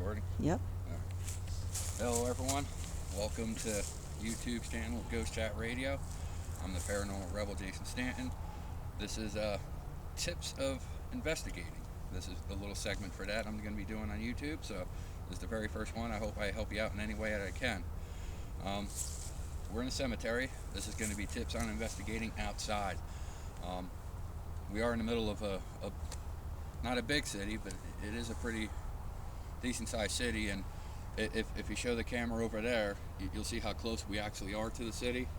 recording? Yep. All right. Hello, everyone. Welcome to YouTube's channel, Ghost Chat Radio. I'm the paranormal rebel, Jason Stanton. This is tips of investigating. This is the little segment for that I'm going to be doing on YouTube. So this is the very first one. I hope I help you out in any way that I can. Um, we're in a cemetery. This is going to be tips on investigating outside. Um, we are in the middle of a not a big city, but it is a pretty decent sized city, and if you show the camera over there, you'll see how close we actually are to the city.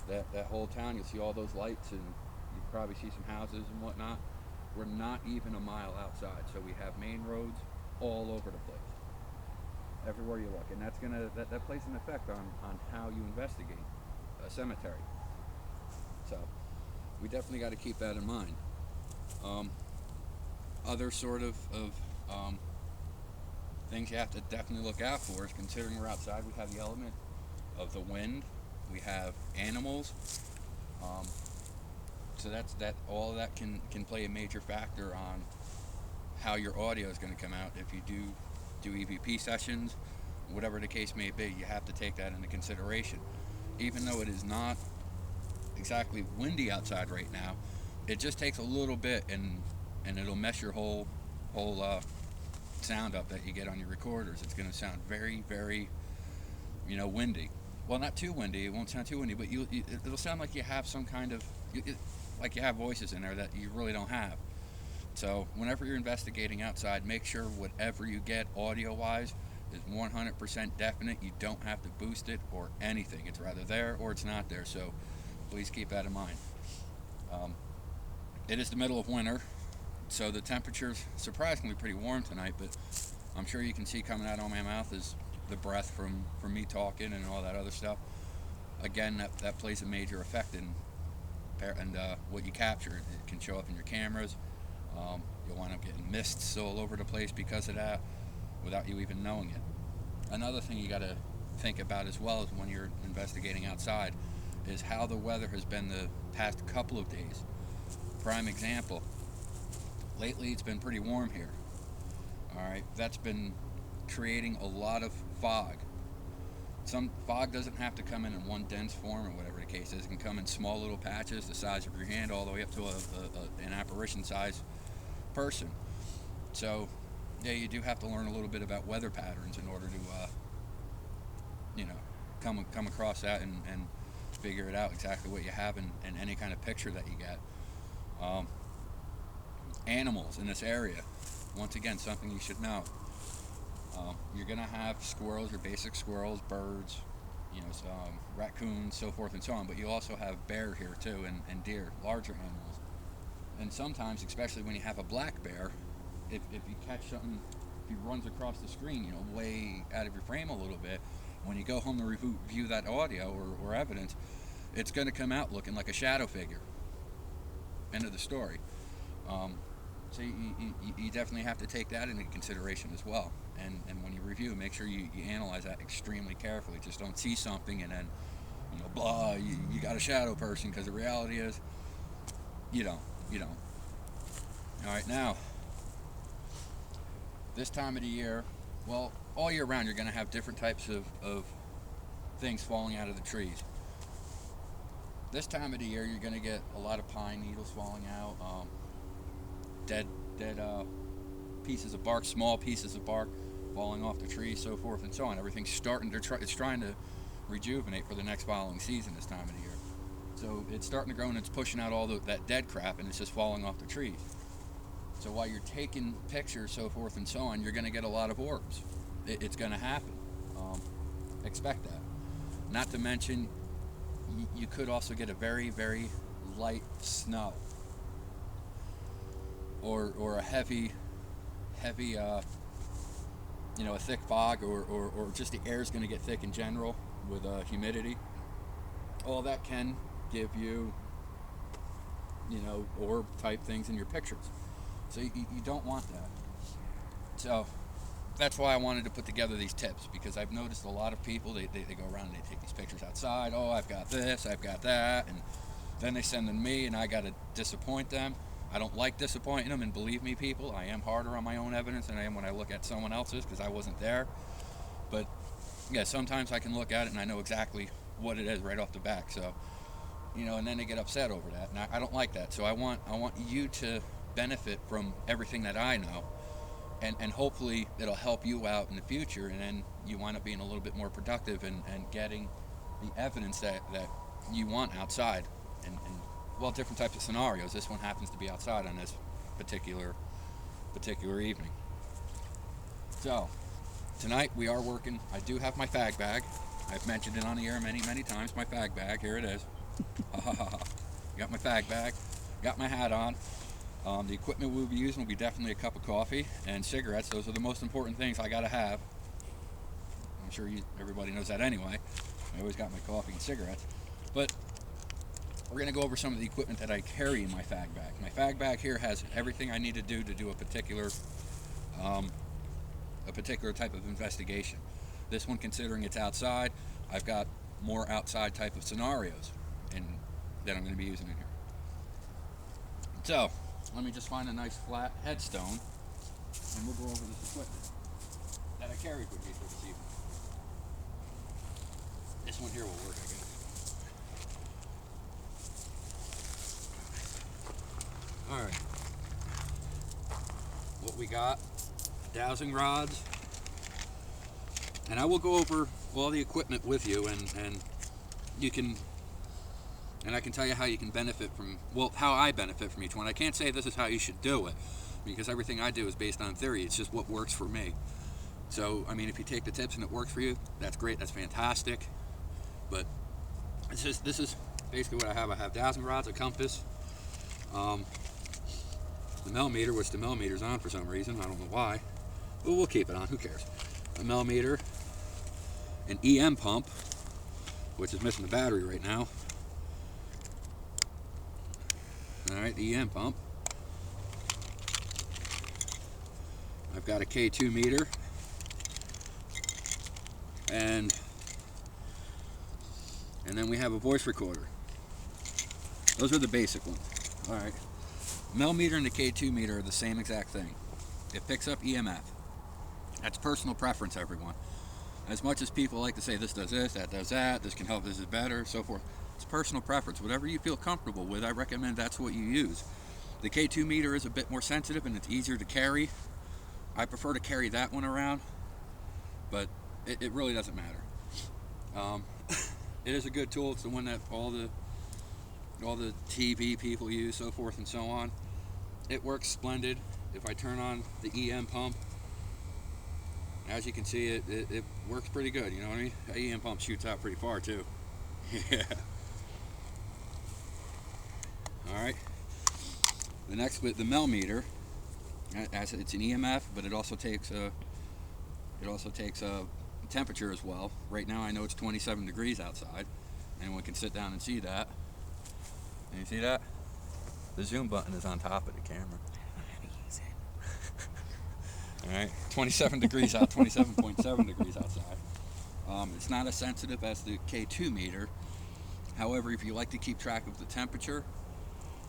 That whole town, you'll see all those lights, and you probably see some houses and whatnot. We're not even a mile outside, so we have main roads all over the place, everywhere you look, and that plays an effect on how you investigate a cemetery. So we definitely got to keep that in mind. Other sort of things you have to definitely look out for is, considering we're outside, we have the element of the wind, we have animals, so that all of that can play a major factor on how your audio is going to come out. If you do EVP sessions, whatever the case may be, you have to take that into consideration. Even though it is not exactly windy outside right now, it just takes a little bit, and it'll mess your whole sound up that you get on your recorders. It's going to sound very, very, windy. Well, not too windy. It won't sound too windy, but it'll sound like you have some kind of, like you have voices in there that you really don't have. So whenever you're investigating outside, make sure whatever you get audio-wise is 100% definite. You don't have to boost it or anything. It's rather there or it's not there. So please keep that in mind. It is the middle of winter, so the temperature's surprisingly pretty warm tonight, but I'm sure you can see coming out of my mouth is the breath from me talking and all that other stuff. Again, that plays a major effect in what you capture. It can show up in your cameras. You'll wind up getting mists all over the place because of that without you even knowing it. Another thing you got to think about as well, as when you're investigating outside, is how the weather has been the past couple of days. Prime example, lately it's been pretty warm here. Alright, that's been creating a lot of fog. Some fog doesn't have to come in one dense form or whatever the case is. It can come in small little patches the size of your hand all the way up to an apparition size person. So yeah, you do have to learn a little bit about weather patterns in order to come across that and figure it out exactly what you have in any kind of picture that you get. Animals in this area, once again, something you should know. You're going to have squirrels, your basic squirrels, birds, raccoons, so forth and so on, but you also have bear here too, and deer, larger animals. And sometimes, especially when you have a black bear, if you catch something, if he runs across the screen, way out of your frame a little bit, when you go home to review that audio or evidence, it's going to come out looking like a shadow figure. End of the story. So you definitely have to take that into consideration as well. And when you review, make sure you analyze that extremely carefully. Just don't see something and then, blah, you got a shadow person, because the reality is, you don't. All right, now, this time of the year, well, all year round, you're going to have different types of things falling out of the trees. This time of the year, you're going to get a lot of pine needles falling out, dead pieces of bark, small pieces of bark falling off the tree, so forth and so on. Everything's starting to it's trying to rejuvenate for the next following season this time of the year. So it's starting to grow, and it's pushing out all that dead crap, and it's just falling off the trees. So while you're taking pictures, so forth and so on, you're going to get a lot of orbs. It's going to happen. Expect that. Not to mention, you could also get a very, very light snow, or a heavy, a thick fog, or just the air is going to get thick in general with humidity. All that can give you, orb type things in your pictures. So you don't want that. So that's why I wanted to put together these tips, because I've noticed a lot of people, they go around and they take these pictures outside. Oh, I've got this, I've got that, and then they send them to me, and I got to disappoint them. I don't like disappointing them, and believe me, people, I am harder on my own evidence than I am when I look at someone else's because I wasn't there. But yeah, sometimes I can look at it and I know exactly what it is right off the back. So, and then they get upset over that, and I don't like that. So I want you to benefit from everything that I know, and hopefully it'll help you out in the future, and then you wind up being a little bit more productive and getting the evidence that you want outside, and well, different types of scenarios. This one happens to be outside on this particular evening. So tonight we are working. I do have my fag bag. I've mentioned it on the air many times. My fag bag, here it is. Got my fag bag, got my hat on. The equipment we'll be using will be definitely a cup of coffee and cigarettes. Those are the most important things I gotta have. I'm sure everybody knows that anyway. I always got my coffee and cigarettes. But we're gonna go over some of the equipment that I carry in my fag bag. My fag bag here has everything I need to do a particular type of investigation. This one, considering it's outside, I've got more outside type of scenarios that I'm going to be using in here. So let me just find a nice flat headstone, and we'll go over this equipment that I carried with me for this evening. This one here will work, I guess. Alright. What we got, dowsing rods, and I will go over all the equipment with you, and you can, and I can tell you how you can benefit from, how I benefit from each one. I can't say this is how you should do it, because everything I do is based on theory. It's just what works for me. So, I mean, if you take the tips and it works for you, that's great, that's fantastic. But this is basically what I have. I have dowsing rods, a compass, the millimeter, which the millimeter's on for some reason, I don't know why, but we'll keep it on, who cares. A millimeter, an EM pump, which is missing the battery right now. Alright, the EM pump. I've got a K2 meter, and then we have a voice recorder. Those are the basic ones. Alright. Millimeter and the K2 meter are the same exact thing. It picks up EMF. That's personal preference, everyone. As much as people like to say this does this, that does that, this can help, this is better, so forth, it's personal preference. Whatever you feel comfortable with, I recommend that's what you use. The K2 meter is a bit more sensitive and it's easier to carry. I prefer to carry that one around, but it really doesn't matter. It is a good tool. It's the one that all the TV people use, so forth and so on. It works splendid. If I turn on the EM pump, as you can see, it works pretty good, you know what I mean? The EM pump shoots out pretty far too. Yeah. Alright. The next bit, the millimeter, as it's an EMF, but it also takes a temperature as well. Right now I know it's 27 degrees outside. Anyone can sit down and see that. And you see that? The zoom button is on top of the camera. Alright, 27 degrees out, 27.7 degrees outside. It's not as sensitive as the K2 meter. However, if you like to keep track of the temperature,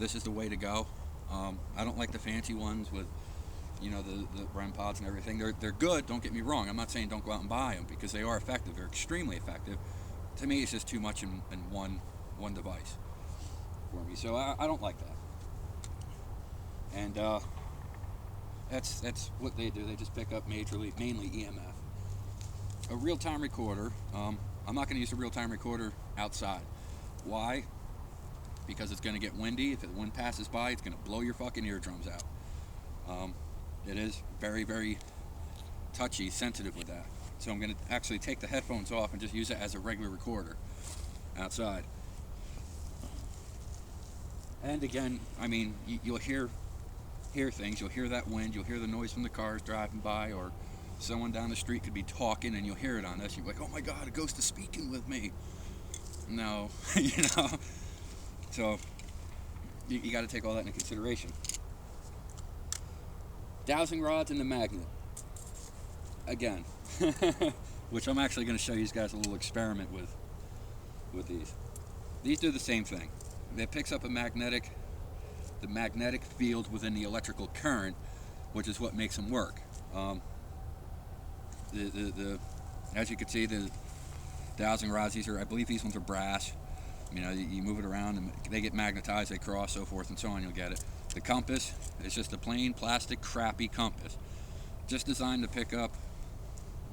this is the way to go. I don't like the fancy ones with, the REM pods and everything. They're good, don't get me wrong. I'm not saying don't go out and buy them, because they are effective. They're extremely effective. To me, it's just too much in one device for me. So I don't like that. And that's what they do. They just pick up mainly EMF. A real-time recorder. I'm not going to use a real-time recorder outside. Why? Because it's going to get windy. If the wind passes by, it's going to blow your fucking eardrums out. It is very, very touchy, sensitive with that. So I'm going to actually take the headphones off and just use it as a regular recorder outside. And again, I mean, you'll hear things. You'll hear that wind. You'll hear the noise from the cars driving by, or someone down the street could be talking, and you'll hear it on this. You're like, oh my God, a ghost is speaking with me. No, So you got to take all that into consideration. Dowsing rods and the magnet. Again, which I'm actually going to show you guys a little experiment with these. These do the same thing. It picks up a magnetic the magnetic field within the electrical current, which is what makes them work. As you can see, the dowsing rods, I believe these ones are brass. You know, you move it around and they get magnetized, they cross, so forth and so on, you'll get it. The compass is just a plain plastic crappy compass, just designed to pick up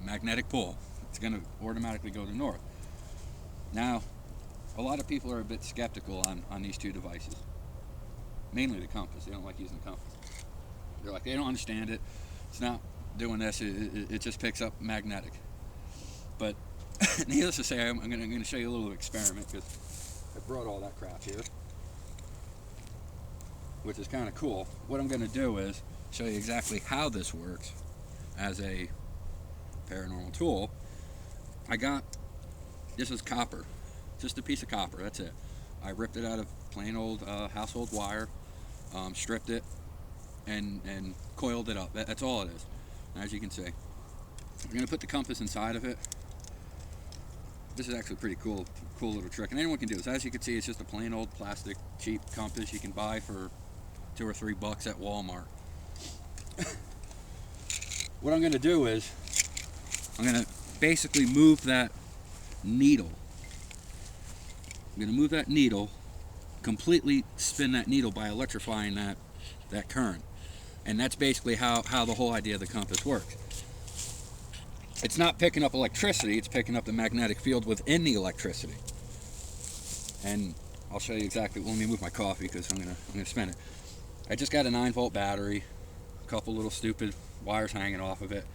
magnetic pull. It's going to automatically go to north. Now, a lot of people are a bit skeptical on these two devices. Mainly the compass. They don't like using the compass. They're like, they don't understand it. It's not doing this. It just picks up magnetic. But needless to say, I'm going to show you a little experiment, because I brought all that crap here, which is kind of cool. What I'm going to do is show you exactly how this works as a paranormal tool. This is copper, just a piece of copper, that's it. I ripped it out of plain old household wire, stripped it, and coiled it up. That's all it is. As you can see, I'm going to put the compass inside of it. This is actually a pretty cool little trick, and anyone can do this. As you can see, it's just a plain old plastic cheap compass you can buy for $2 or $3 at Walmart. What I'm going to do is I'm going to basically move that needle. I'm going to move that needle, completely spin that needle by electrifying that current. And that's basically how the whole idea of the compass works. It's not picking up electricity, it's picking up the magnetic field within the electricity. And I'll show you exactly. Let me move my coffee because I'm gonna spin it. I just got a 9-volt battery, a couple little stupid wires hanging off of it.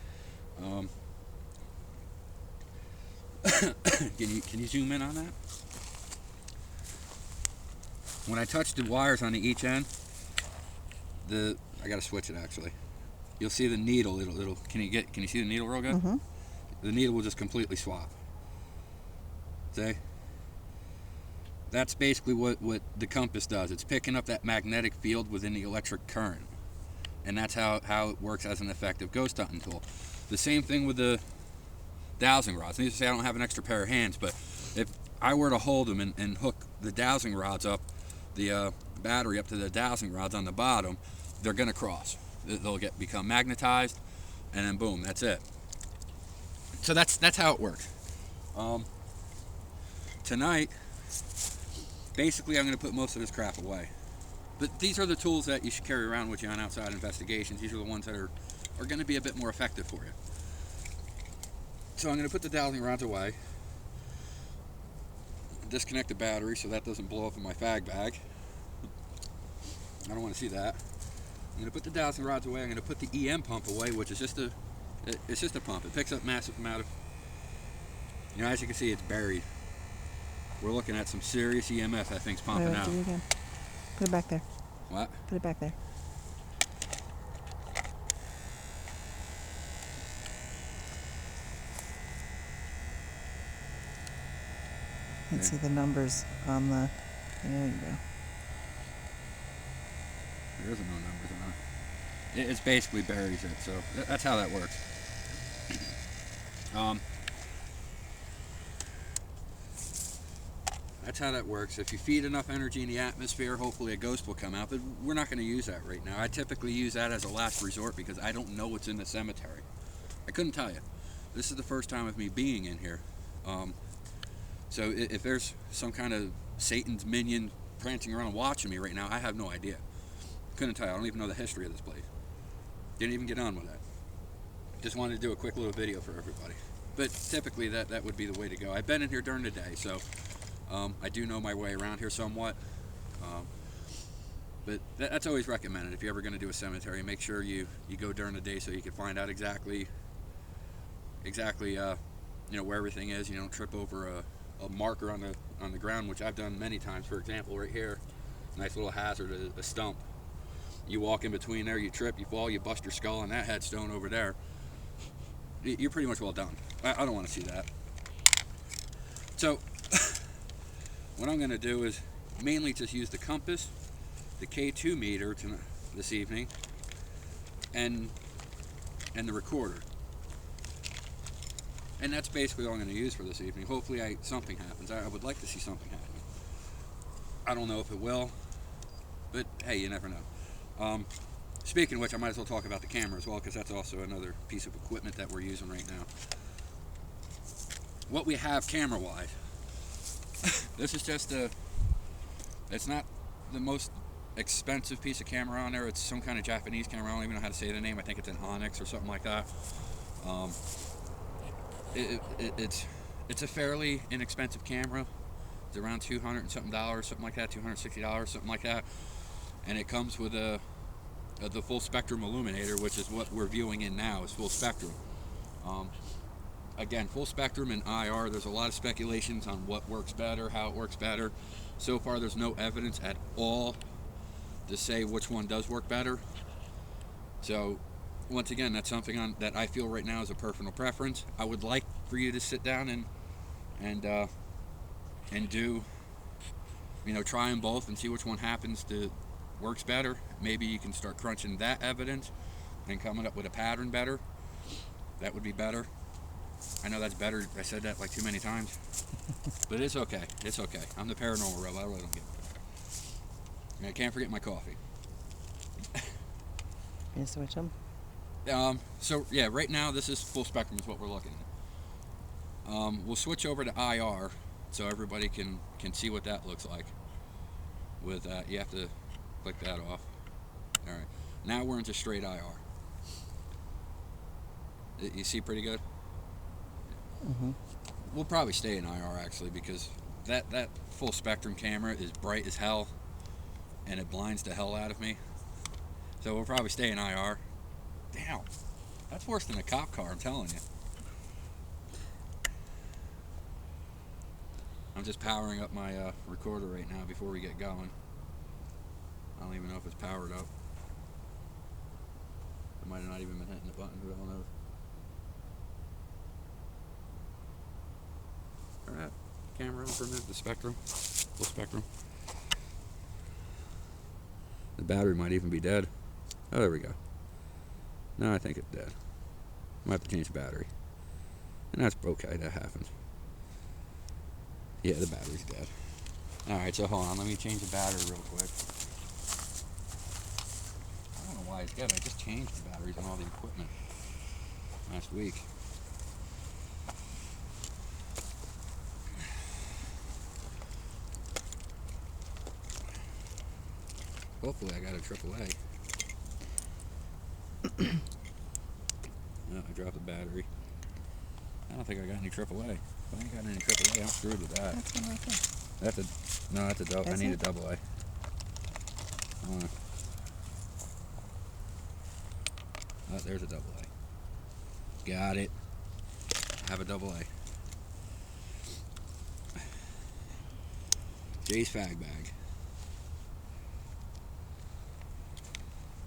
Can you zoom in on that? When I touch the wires on each end, I gotta switch it actually. You'll see the needle. It'll. Can you see the needle real good? Mm-hmm. The needle will just completely swap. See? That's basically what the compass does. It's picking up that magnetic field within the electric current, and that's how it works as an effective ghost hunting tool. The same thing with the dowsing rods. Needless to say, I don't have an extra pair of hands, but if I were to hold them and hook the dowsing rods up, the battery up to the dowsing rods on the bottom, they're going to cross. They'll become magnetized, and then boom, that's it. So that's how it works. Tonight, basically, I'm going to put most of this crap away. But these are the tools that you should carry around with you on outside investigations. These are the ones that are going to be a bit more effective for you. So I'm going to put the dowsing rods away, disconnect the battery so that doesn't blow up in my fag bag. I don't want to see that. I'm going to put the dowsing rods away. I'm going to put the EM pump away, which is just a pump. It picks up massive amount of, as you can see, it's buried. We're looking at some serious EMF that thing's pumping out. Do it again. Put it back there. What? Put it back there. Let's see the numbers on the. There you go. There isn't no numbers on it. It's basically buries it, so that's how that works. That's how that works. If you feed enough energy in the atmosphere, hopefully a ghost will come out, but we're not going to use that right now. I typically use that as a last resort because I don't know what's in the cemetery. I couldn't tell you. This is the first time of me being in here. So if there's some kind of Satan's minion prancing around watching me right now, I have no idea. Couldn't tell you. I don't even know the history of this place. Didn't even get on with that. Just wanted to do a quick little video for everybody. But typically that would be the way to go. I've been in here during the day, so I do know my way around here somewhat. But that's always recommended. If you're ever going to do a cemetery, make sure you go during the day so you can find out exactly where everything is. You don't trip over a marker on the ground, which I've done many times. For example, right here, nice little hazard, a stump. You walk in between there, you trip, you fall, you bust your skull on that headstone over there. You're pretty much well done. I don't want to see that. So what I'm going to do is mainly just use the compass, the K2 meter this evening, and the recorder. And that's basically all I'm going to use for this evening. Hopefully something happens. I would like to see something happen. I don't know if it will, But hey, you never know. Speaking of which, I might as well talk about the camera as well, because that's also another piece of equipment that we're using right now. What we have camera-wise, this is just it's not the most expensive piece of camera on there. It's some kind of Japanese camera. I don't even know how to say the name. I think it's an Onyx or something like that. Um, it's a fairly inexpensive camera. It's around $200 and something, something like that, $260, something like that. And it comes with the full spectrum illuminator, which is what we're viewing in now, is full spectrum. Again, full spectrum and IR, there's a lot of speculations on what works better, how it works better. So far, there's no evidence at all to say which one does work better. So, once again, that's something that I feel right now is a personal preference. I would like for you to sit down and do, try them both and see which one happens to works better. Maybe you can start crunching that evidence and coming up with a pattern better. That would be better. I know that's better. I said that like too many times, but it's okay. It's okay. I'm the paranormal rebel. I really don't give a fuck. And I can't forget my coffee. You switch them? So yeah, right now this is full spectrum is what we're looking at. We'll switch over to IR so everybody can see what that looks like. With that, you have to click that off. All right. Now we're into straight IR. You see pretty good? Mm-hmm. We'll probably stay in IR actually, because that full spectrum camera is bright as hell and it blinds the hell out of me. So we'll probably stay in IR. Damn, that's worse than a cop car, I'm telling you. I'm just powering up my recorder right now before we get going. I don't even know if it's powered up. I might have not even been hitting the button, who the hell knows. Alright, camera on for a minute, the spectrum, full spectrum. The battery might even be dead. Oh, there we go. No, I think it's dead. Might have to change the battery. And that's okay, that happens. Yeah, the battery's dead. Alright, so hold on, let me change the battery real quick. I don't know why it's dead, I just changed the batteries on all the equipment last week. Hopefully I got a AAA. No, I dropped the battery. I don't think I got any AAA. If I ain't got any AAA, I'm screwed with that. That's one right there. That's a double. I need a double A. Oh, there's a double A. Got it. Have a double A. Jay's fag bag.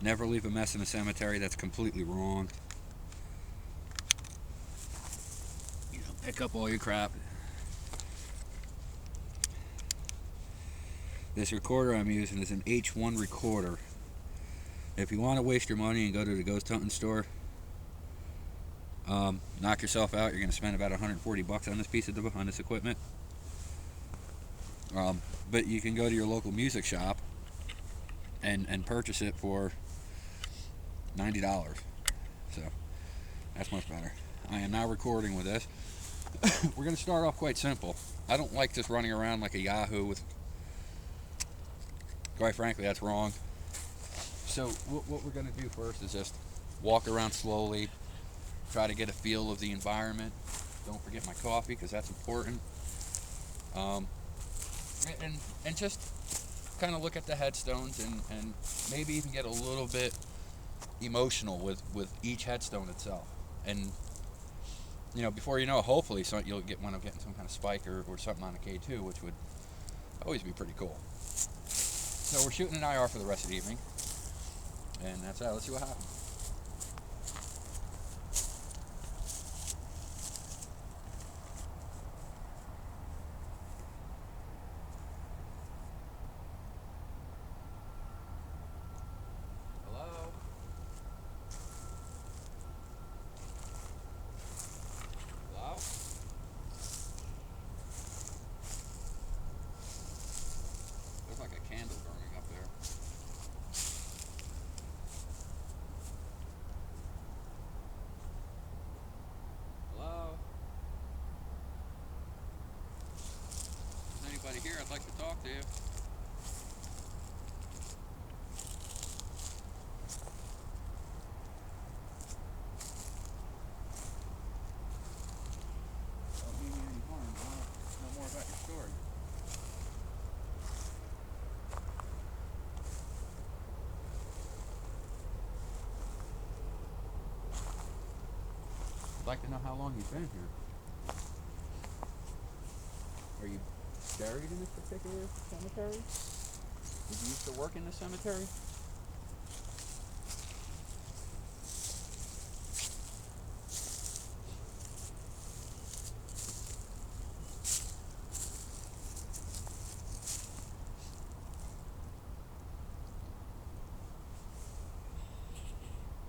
Never leave a mess in a cemetery. That's completely wrong. Pick up all your crap. This recorder I'm using is an H1 recorder. If you want to waste your money and go to the ghost hunting store, knock yourself out. You're going to spend about $140 on this equipment. But you can go to your local music shop and purchase it for $90. So that's much better. I am now recording with this. We're going to start off quite simple. I don't like just running around like a Yahoo with... Quite frankly, that's wrong. So what we're going to do first is just walk around slowly, try to get a feel of the environment. Don't forget my coffee, because that's important. And just kind of look at the headstones and maybe even get a little bit emotional with each headstone itself. And before you know, hopefully you'll wind up getting some kind of spike or something on a K2, which would always be pretty cool. So we're shooting an IR for the rest of the evening, and that's that. Let's see what happens. Hello? Hello? There's like a candle burning up there. talk to you. Don't mean you any harm. I want to know more about your story. I'd like to know how long you've been here. Are you buried in this particular cemetery? Did you used to work in the cemetery?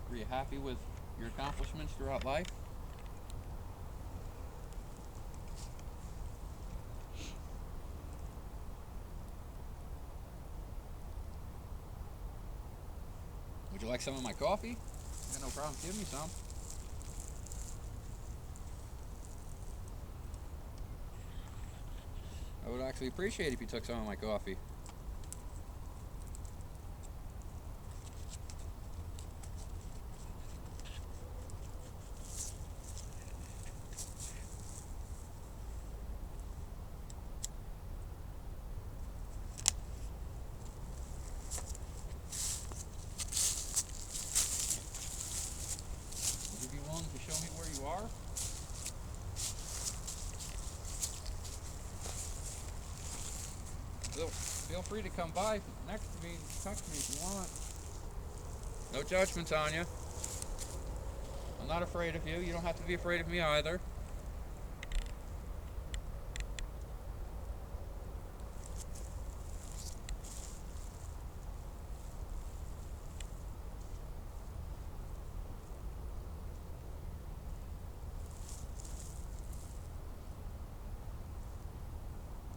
Were you happy with your accomplishments throughout life? Would you like some of my coffee? I got no problem. Give me some. I would actually appreciate it if you took some of my coffee. Would you be willing to show me where you are? Feel free to come by next to me and touch me if you want. No judgments on you. I'm not afraid of you. You don't have to be afraid of me either.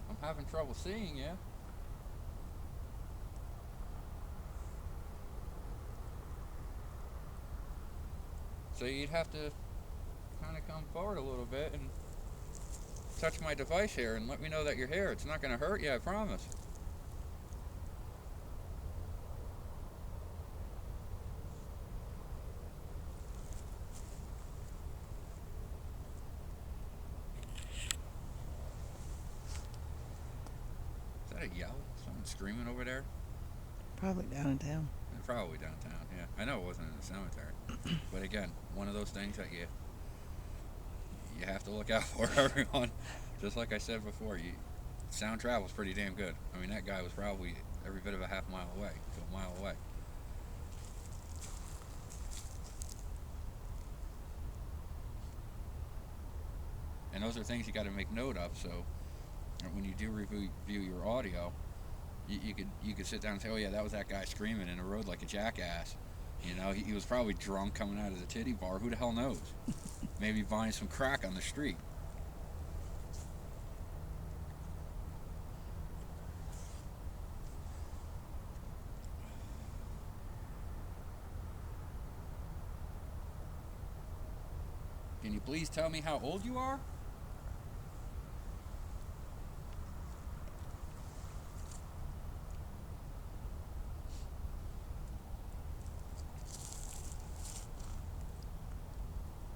I'm having trouble seeing you. So you'd have to kind of come forward a little bit and touch my device here and let me know that you're here. It's not going to hurt you, I promise. Is that a yell? Someone screaming over there? Probably downtown. Probably downtown, yeah. I know it wasn't in the cemetery. But again, one of those things that you have to look out for, everyone. Just like I said before, sound travels pretty damn good. I mean, that guy was probably every bit of a half mile away to a mile away. And those are things you got to make note of. So when you do review your audio, you could sit down and say, oh yeah, that was that guy screaming in the road like a jackass. You know, he was probably drunk coming out of the titty bar. Who the hell knows? Maybe buying some crack on the street. Can you please tell me how old you are?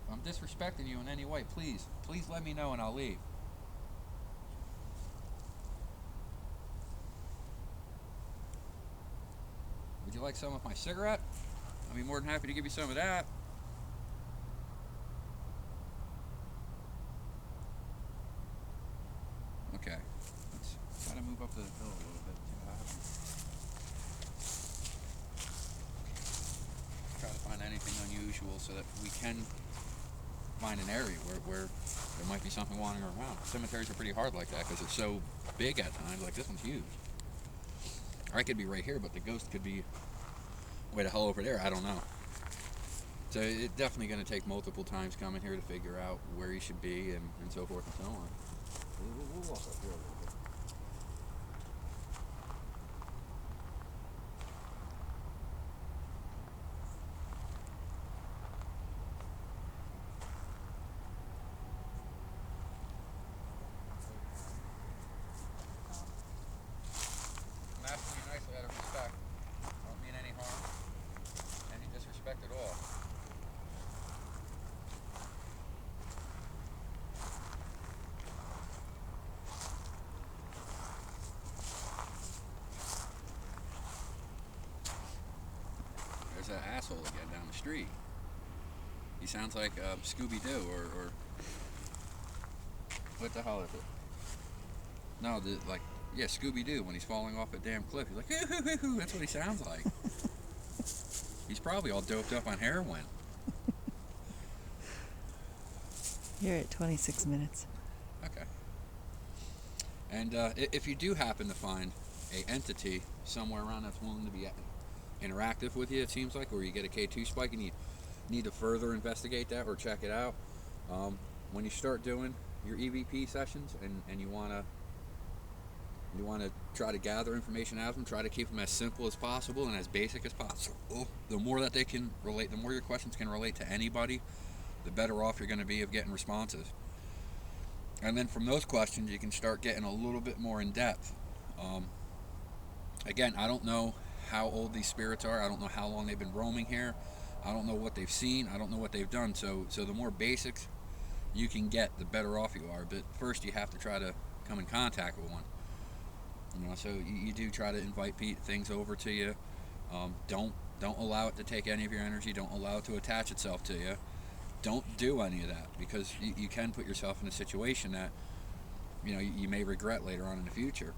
If I'm disrespecting you in any way, please let me know and I'll leave. Would you like some of my cigarette? I'd be more than happy to give you some of that. Okay, let's try to move up the hill a little bit. Try to find anything unusual so that we can find an area where there might be something wandering around. Cemeteries are pretty hard like that because it's so big at times. Like this one's huge. Or I could be right here, but the ghost could be way the hell over there. I don't know. So it's definitely going to take multiple times coming here to figure out where you should be and so forth and so on. We'll walk up here a little bit. there's that asshole again down the street. He sounds like Scooby-Doo or what the hell is it? No, yeah, Scooby-Doo when he's falling off a damn cliff. He's like, hoo, hoo, hoo, hoo. That's what he sounds like. He's probably all doped up on heroin. You're at 26 minutes. Okay. And if you do happen to find a entity somewhere around that's willing to be interactive with you, it seems like, or you get a K2 spike and you need to further investigate that or check it out, when you start doing your EVP sessions and you want to try to gather information out of them, try to keep them as simple as possible and as basic as possible. The more that they can relate, the more your questions can relate to anybody, the better off you're going to be of getting responses. And then from those questions, you can start getting a little bit more in depth. Again, I don't know how old these spirits are. I don't know how long they've been roaming here. I don't know what they've seen. I don't know what they've done. So the more basics you can get, the better off you are. But first, you have to try to come in contact with one. So you do try to invite things over to you. Don't allow it to take any of your energy. Don't allow it to attach itself to you. Don't do any of that, because you can put yourself in a situation that you may regret later on in the future.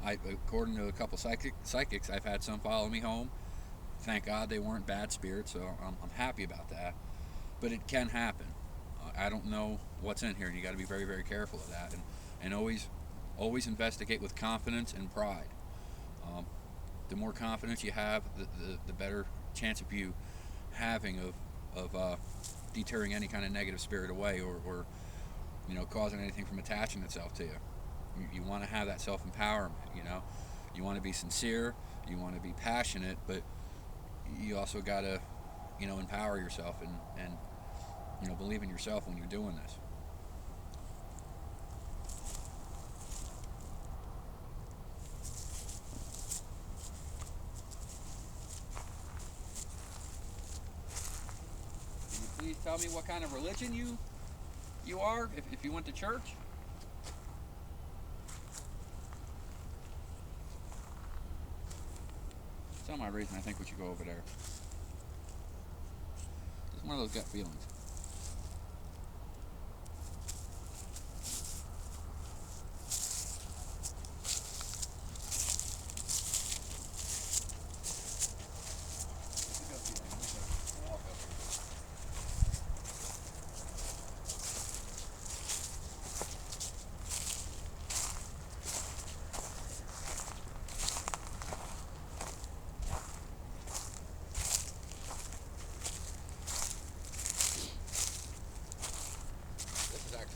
According to a couple psychics, I've had some follow me home. Thank God they weren't bad spirits, so I'm happy about that. But it can happen. I don't know what's in here, and you got to be very, very careful of that, and always investigate with confidence and pride. The more confidence you have, the better chance of you having of deterring any kind of negative spirit away, or causing anything from attaching itself to you. You want to have that self-empowerment. You want to be sincere, you want to be passionate, but you also got to empower yourself and believe in yourself when you're doing this. Please tell me what kind of religion you are, if you went to church. For some odd reason, I think we should go over there. Just one of those gut feelings.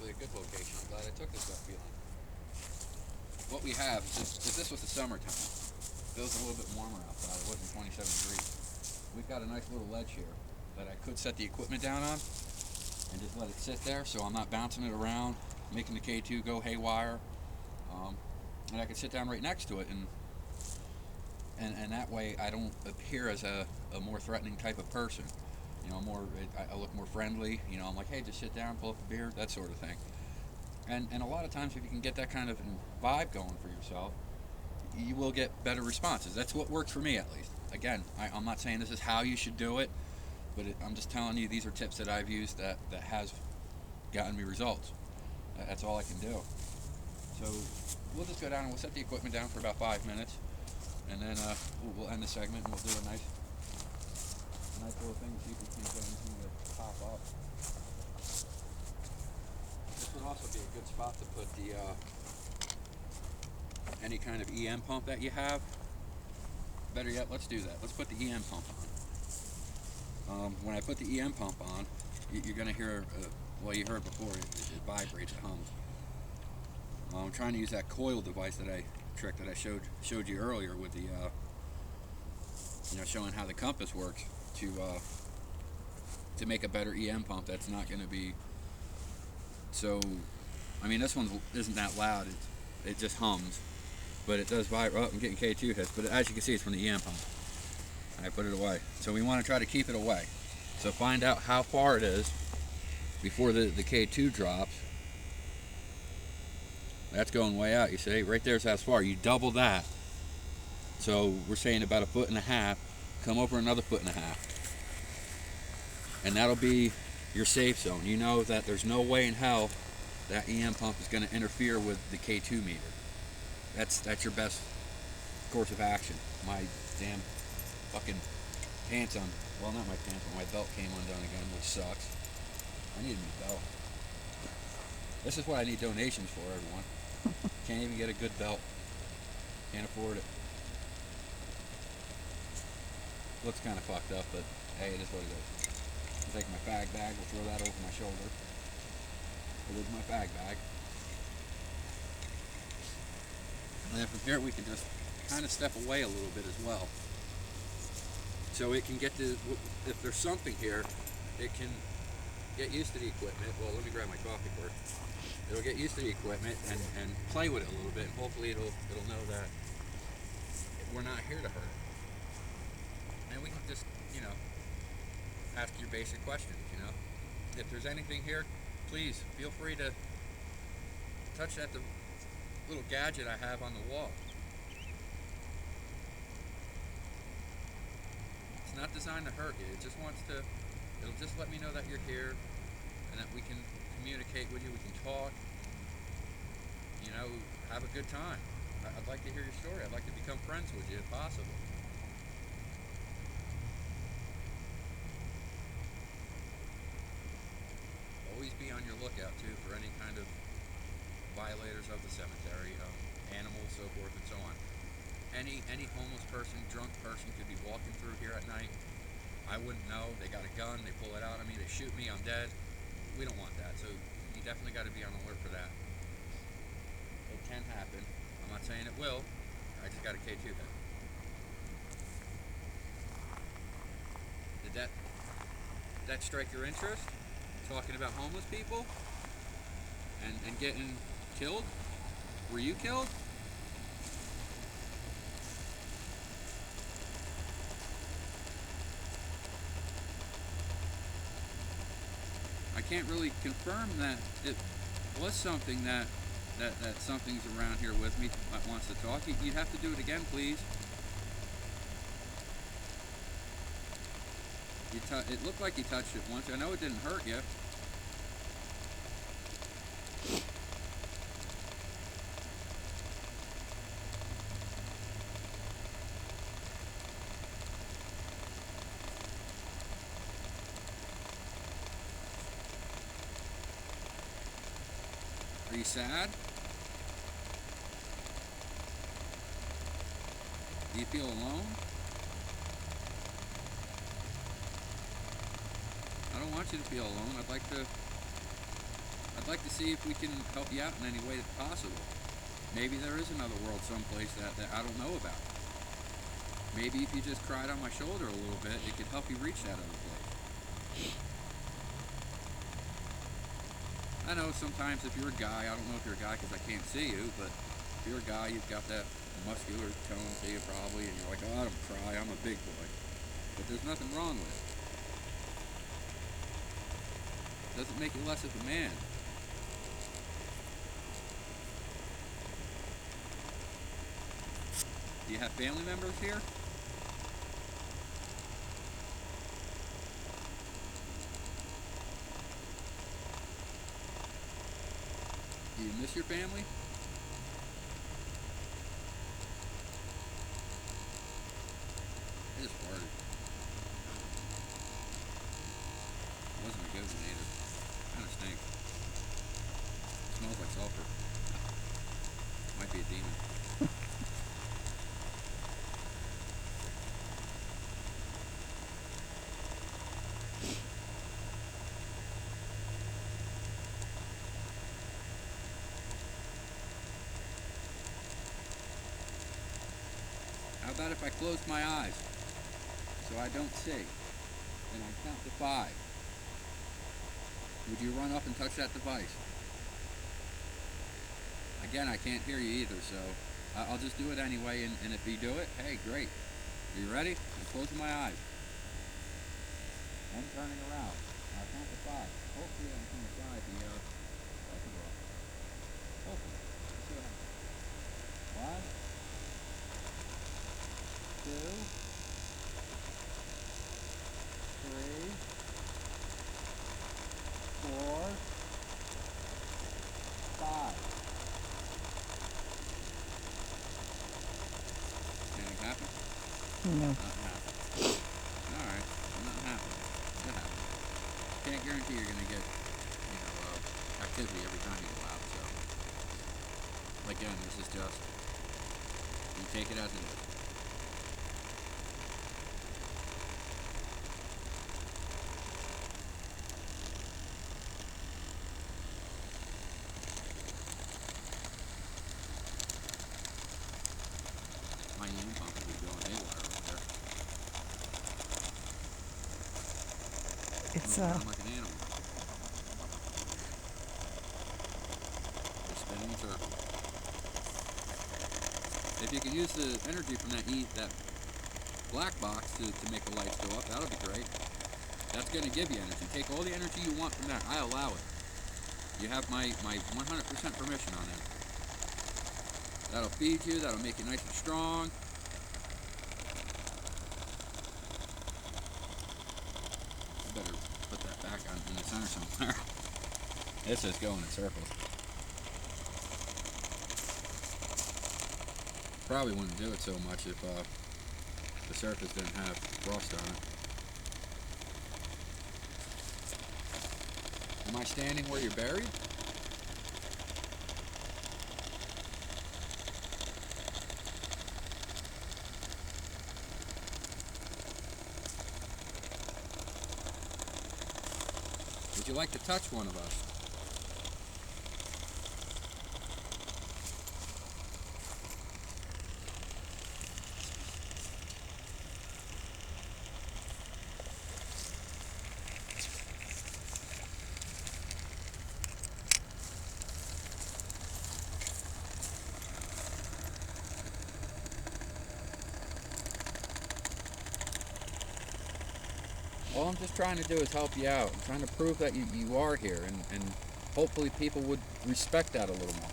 A good location. I'm glad I took this gut feeling. What we have is this was the summertime. It was a little bit warmer outside. It wasn't 27 degrees. We've got a nice little ledge here that I could set the equipment down on and just let it sit there, so I'm not bouncing it around, making the K2 go haywire. And I could sit down right next to it, and that way I don't appear as a more threatening type of person. I look more friendly. I'm like, hey, just sit down, pull up a beer, that sort of thing. And a lot of times, if you can get that kind of vibe going for yourself, you will get better responses. That's what works for me, at least. Again, I'm not saying this is how you should do it, but I'm just telling you these are tips that I've used that has gotten me results. That's all I can do. So we'll just go down and we'll set the equipment down for about 5 minutes, and then we'll end the segment and we'll do a nice little thing to see if we can get anything to pop up. This would also be a good spot to put the any kind of EM pump that you have. Better yet, let's do that. Let's put the EM pump on. When I put the EM pump on, you're going to hear, well, you heard before, it vibrates, it hums. I'm trying to use that coil device that I showed you earlier with the showing how the compass works to make a better EM pump that's not going to be so. I mean, this one isn't that loud. It just hums, but it does vibrate. Oh, I'm getting K2 hits, but as you can see, it's from the EM pump. I put it away. So we want to try to keep it away. So find out how far it is before the K2 drops. That's going way out, you see. Right there's as far. You double that. So we're saying about 1.5 feet. Come over another 1.5 feet, and that'll be your safe zone. You know that there's no way in hell that EM pump is going to interfere with the K2 meter. That's your best course of action. My damn fucking pants on. Well, not my pants, but my belt came undone again, which sucks. I need a new belt. This is what I need donations for, everyone. Can't even get a good belt. Can't afford it. Looks kind of fucked up, but hey, it is what it is. I'll take my fag bag, we'll throw that over my shoulder. It is my fag bag. And then from here we can just kind of step away a little bit as well. So it can get to, if there's something here, it can get used to the equipment. Well, let me grab my coffee first. It'll get used to the equipment and play with it a little bit, and hopefully it'll know that we're not here to hurt it. And we can just, ask your basic questions, If there's anything here, please feel free to touch that little gadget I have on the wall. It's not designed to hurt you. It just it'll just let me know that you're here and that we can communicate with you, we can talk, have a good time. I'd like to hear your story. I'd like to become friends with you if possible. Always be on your lookout too for any kind of violators of the cemetery, animals, so forth and so on. Any homeless person, drunk person could be walking through here at night. I wouldn't know. They got a gun, they pull it out on me, they shoot me, I'm dead. We don't want that, so you definitely got to be on alert for that. It can happen. I'm not saying it will. I just got a K2 hit. Did that strike your interest? Talking about homeless people and getting killed? Were you killed? I can't really confirm that it was something that something's around here with me that wants to talk. You'd have to do it again, please. It looked like you touched it once. I know it didn't hurt you. Are you sad? Do you feel alone? I don't want you to feel alone. I'd like to see if we can help you out in any way possible. Maybe there is another world someplace that I don't know about. Maybe if you just cried on my shoulder a little bit, it could help you reach that other place. I know sometimes if you're a guy, I don't know if you're a guy because I can't see you, but if you're a guy, you've got that muscular tone to you probably, and you're like, oh, I don't cry, I'm a big boy. But there's nothing wrong with it. Doesn't make you less of a man. Do you have family members here? Do you miss your family? I just farted. It wasn't a good one either. Kind of stinks. It smells like sulfur. Might be a demon. How about if I close my eyes so I don't see, and I count to 5? Would you run up and touch that device? Again, I can't hear you either, so I'll just do it anyway, and if you do it, hey, great. Are you ready? I'm closing my eyes. I'm turning around. I'll count to 5. Hopefully I'm going to try the photograph. Hopefully. Let's see what happens. 1, No. Nothing happened. Alright. Nothing happened. It happens. Can't guarantee you're going to get, activity every time you go out, so. Again, this is just, you take it as it is. My hand pump will be going haywire over there. It's Moving around like an animal. Just spinning in circles. If you could use the energy from that black box to make the lights go up, that'll be great. That's going to give you energy. Take all the energy you want from that. I allow it. You have my 100% permission on that. That'll feed you. That'll make you nice and strong. I better put that back on in the center somewhere. It's just going in circles. Probably wouldn't do it so much if the surface didn't have frost on it. Am I standing where you're buried? Would you like to touch one of us? All I'm just trying to do is help you out. I'm trying to prove that you are here, and hopefully people would respect that a little more.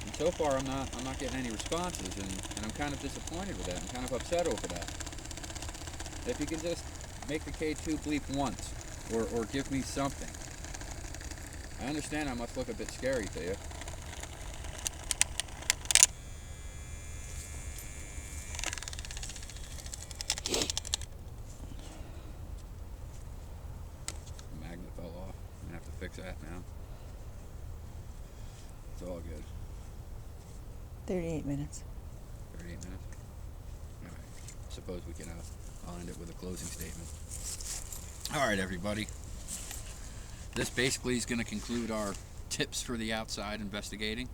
And so far, I'm not getting any responses, and I'm kind of disappointed with that. I'm kind of upset over that. If you can just make the K2 bleep once, or give me something. I understand I must look a bit scary to you. Fix that now. It's all good. 38 minutes. 38 minutes? Alright. Suppose we can, I'll end it with a closing statement. Alright, everybody. This basically is going to conclude our tips for the outside investigating.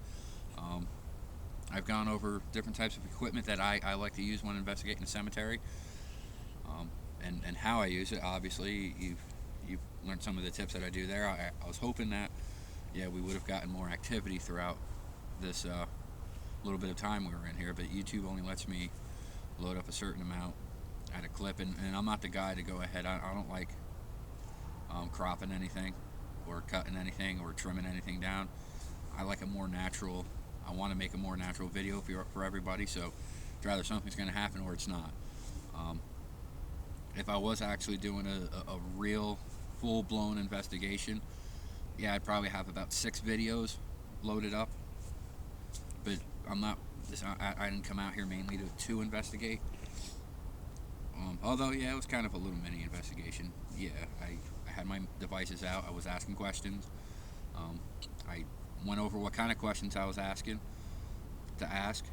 I've gone over different types of equipment that I like to use when investigating a cemetery. And how I use it. Obviously, you've learned some of the tips that I do there. I was hoping that, we would have gotten more activity throughout this little bit of time we were in here, but YouTube only lets me load up a certain amount at a clip, and I'm not the guy to go ahead. I don't like cropping anything or cutting anything or trimming anything down. I like a more natural, I want to make a more natural video for everybody, so it's rather something's going to happen or it's not. If I was actually doing a real full-blown investigation, I'd probably have about 6 videos loaded up, but I'm not, I didn't come out here mainly to investigate. Although, it was kind of a little mini investigation. I had my devices out, I was asking questions. I went over what kind of questions I was asking to ask.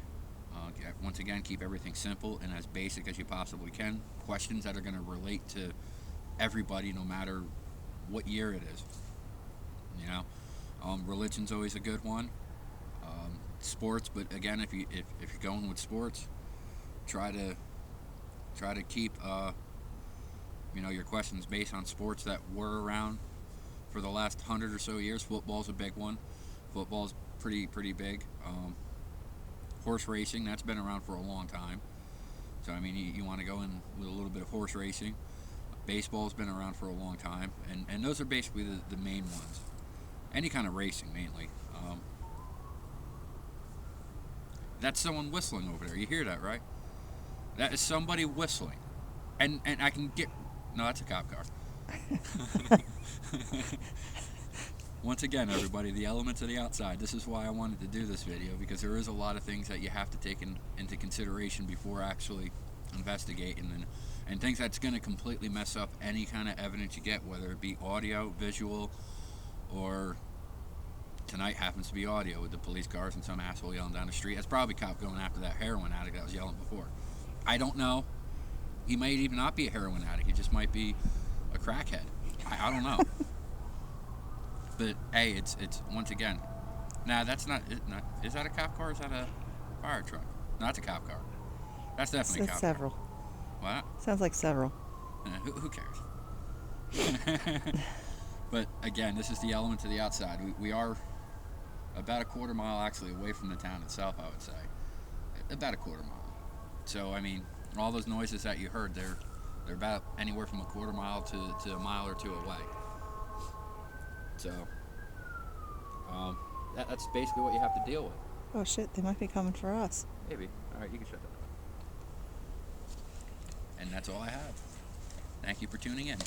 Once again, keep everything simple and as basic as you possibly can. Questions that are going to relate to everybody, no matter what year it is. Religion's always a good one. Sports, but again, if you're going with sports, try to keep your questions based on sports that were around for the last 100 or so years. Football's a big one. Football's pretty big. Horse racing, that's been around for a long time. So, you want to go in with a little bit of horse racing. Baseball's been around for a long time. And those are basically the main ones. Any kind of racing, mainly. That's someone whistling over there. You hear that, right? That is somebody whistling. And I can get... No, that's a cop car. once again, everybody, the elements of the outside. This is why I wanted to do this video, because there is a lot of things that you have to take into consideration before actually investigating, and things that's going to completely mess up any kind of evidence you get, whether it be audio, visual, or tonight happens to be audio with the police cars and some asshole yelling down the street. That's probably cop going after that heroin addict that was yelling before. I don't know. He might even not be a heroin addict. He just might be a crackhead. I don't know. But hey, it's once again. Nah, that's not. Is that a cop car? Or is that a fire truck? No, that's a cop car. That's definitely a cop several. car. What? Sounds like several. Who cares? But again, this is the element to the outside. We are about a quarter mile actually away from the town itself, I would say. About a quarter mile. So I mean, all those noises that you heard, they're about anywhere from a quarter mile to a mile or two away. So that's basically what you have to deal with. Oh shit, they might be coming for us. Maybe. All right, you can shut that up. And that's all I have. Thank you for tuning in.